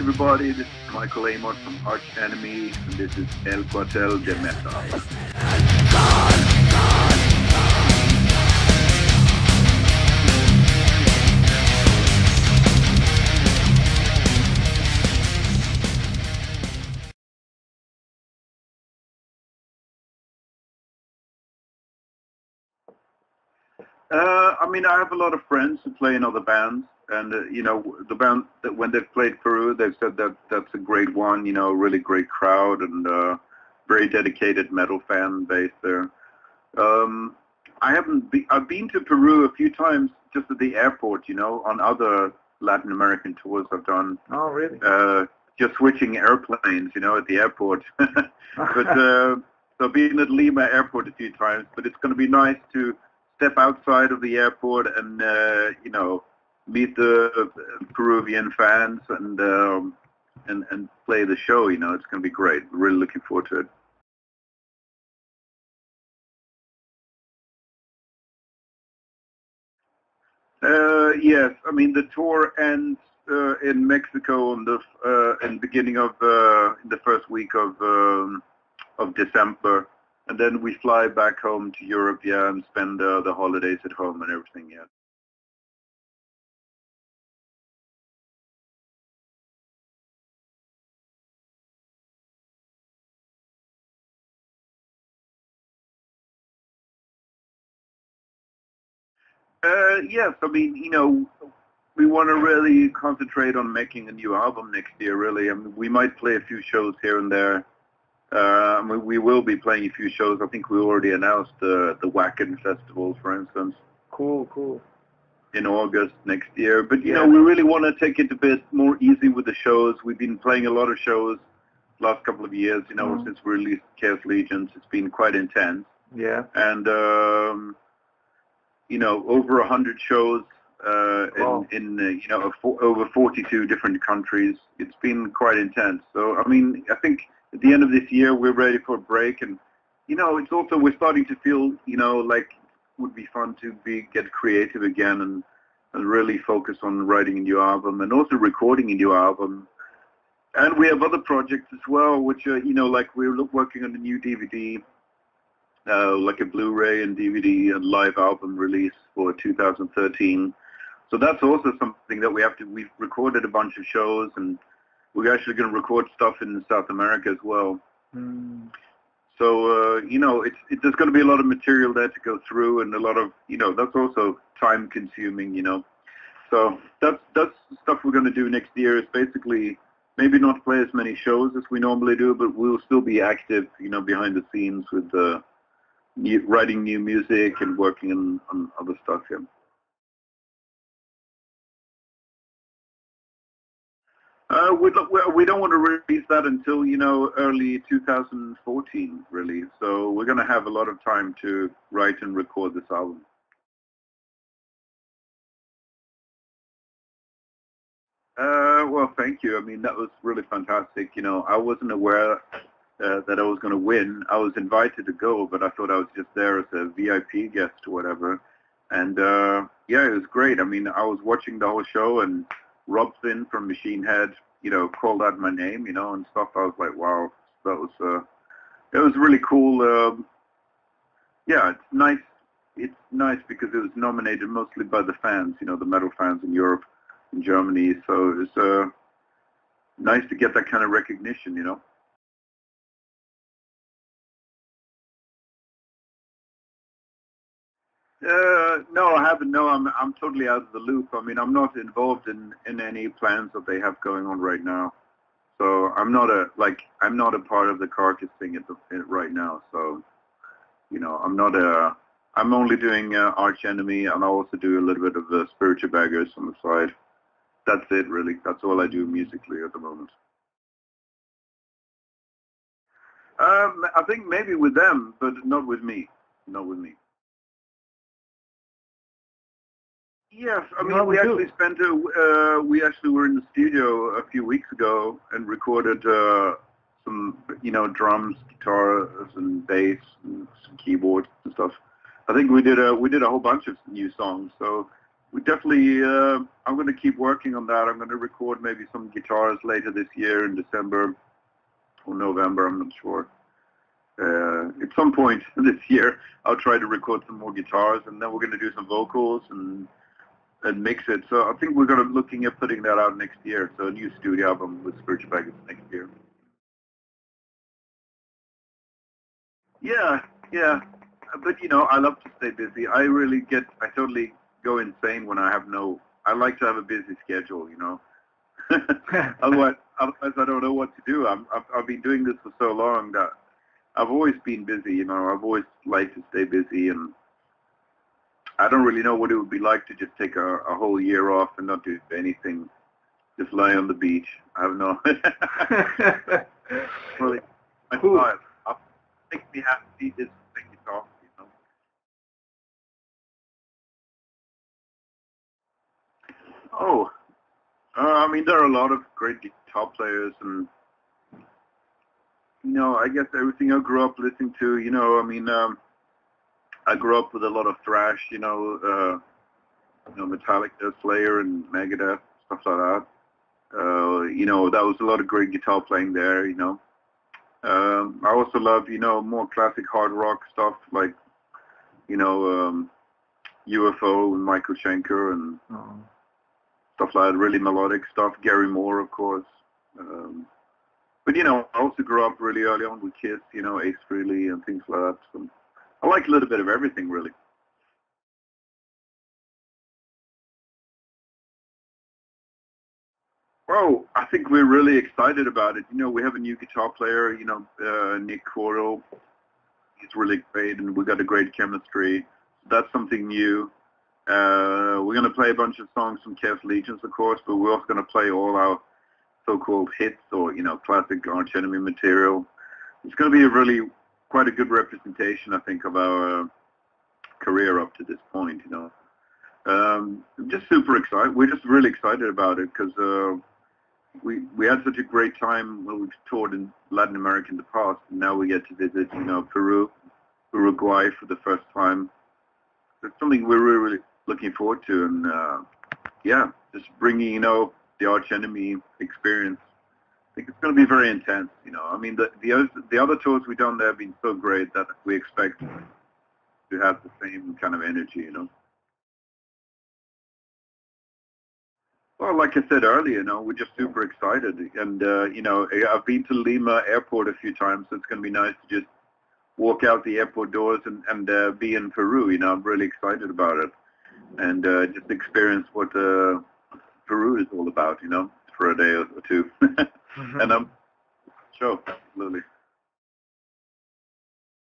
everybody, this is Michael Amott from Arch Enemy, and this is El Cuartel de Meta. I have a lot of friends who play in other bands, and the band that when they've played Peru, they've said that that's a great one. Really great crowd and very dedicated metal fan base there. I haven't. I've been to Peru a few times, just at the airport. On other Latin American tours I've done. Oh, really? Just switching airplanes, at the airport. But so I've been at Lima Airport a few times, but it's going to be nice to step outside of the airport and meet the Peruvian fans and play the show. It's going to be great. Really looking forward to it. Yes, the tour ends in Mexico on in beginning of in the first week of December. And then we fly back home to Europe, and spend the holidays at home and everything, Yes, we want to really concentrate on making a new album next year, really. We might play a few shows here and there. We will be playing a few shows. I think we already announced the Wacken Festival, for instance. Cool. In August next year. But, we really want to take it a bit more easy with the shows. We've been playing a lot of shows last couple of years, since we released Chaos Legions. It's been quite intense. Yeah. And, over 100 shows in over 42 different countries. It's been quite intense. So, I think at the end of this year, we're ready for a break. And, it's also, we're starting to feel, like it would be fun to get creative again and really focus on writing a new album and also recording a new album. And we have other projects as well, which are, like we're working on a new DVD, like a Blu-ray and DVD and live album release for 2013. So that's also something that we've recorded a bunch of shows, and we're actually going to record stuff in South America as well. So, there's going to be a lot of material there to go through, and a lot of, that's also time consuming, So that's stuff we're going to do next year. Is basically maybe not play as many shows as we normally do, but we'll still be active, behind the scenes with writing new music and working on other stuff, We don't want to release that until, early 2014, really. So we're going to have a lot of time to write and record this album. Well, thank you. That was really fantastic. I wasn't aware that I was going to win. I was invited to go, but I thought I was just there as a VIP guest or whatever. And, it was great. I was watching the whole show, and Rob Finn from Machine Head, called out my name, and stuff. I was like, wow, that was, it was really cool. It's nice. It's nice because it was nominated mostly by the fans, the metal fans in Europe and Germany. So it was nice to get that kind of recognition, No, I haven't. No, I'm totally out of the loop. I'm not involved in any plans that they have going on right now. So I'm not a part of the Carcass thing right now. So, I'm only doing Arch Enemy, and I also do a little bit of the Spiritual Beggars on the side. That's it, really. That's all I do musically at the moment. I think maybe with them, but not with me. Not with me. Yes, we actually we actually were in the studio a few weeks ago and recorded some, drums, guitars, and bass, and some keyboards and stuff. I think we did a whole bunch of new songs. So we definitely, I'm going to keep working on that. I'm going to record maybe some guitars later this year in December or November, I'm not sure. At some point this year, I'll try to record some more guitars, and then we're going to do some vocals and mix it. So I think we're going to looking at putting that out next year. So a new studio album with Spiritual Baggage next year. Yeah, yeah. But, you know, I love to stay busy. I totally go insane when I have I like to have a busy schedule, you know. otherwise, I don't know what to do. I've been doing this for so long that I've always been busy, you know. I've always liked to stay busy, and I don't really know what it would be like to just take a whole year off and not do anything, just lie on the beach. I have no. Really, I makes me happy is thing you talk, you know. Oh, I mean, there are a lot of great guitar players, and you know, I guess everything I grew up listening to, you know, I mean, I grew up with a lot of thrash, you know, Metallica, Slayer, and Megadeth, stuff like that. You know, that was a lot of great guitar playing there, you know. I also love, you know, more classic hard rock stuff like, you know, UFO and Michael Schenker and stuff like that, really melodic stuff. Gary Moore, of course. But, you know, I also grew up really early on with Kiss, you know, Ace Frehley and things like that. So I like a little bit of everything, really. Well, I think we're really excited about it. You know, we have a new guitar player, you know, Nick Coro. He's really great, and we got a great chemistry. That's something new. We're going to play a bunch of songs from Chaos Legions, of course, but we're also going to play all our so-called hits or, you know, classic Arch Enemy material. It's going to be a really quite a good representation, I think, of our career up to this point, you know. I'm just super excited. We're just really excited about it because we had such a great time when we've toured in Latin America in the past, and now we get to visit, you know, Peru, Uruguay for the first time. It's something we're really, really looking forward to, and yeah, just bringing, you know, the Arch Enemy experience. I think it's going to be very intense, you know. I mean, the other tours we've done there have been so great that we expect to have the same kind of energy, you know. Well, like I said earlier, you know, we're just super excited, and you know, I've been to Lima Airport a few times, so it's going to be nice to just walk out the airport doors and be in Peru. You know, I'm really excited about it, and just experience what Peru is all about. You know, for a day or two, and I'm sure, absolutely.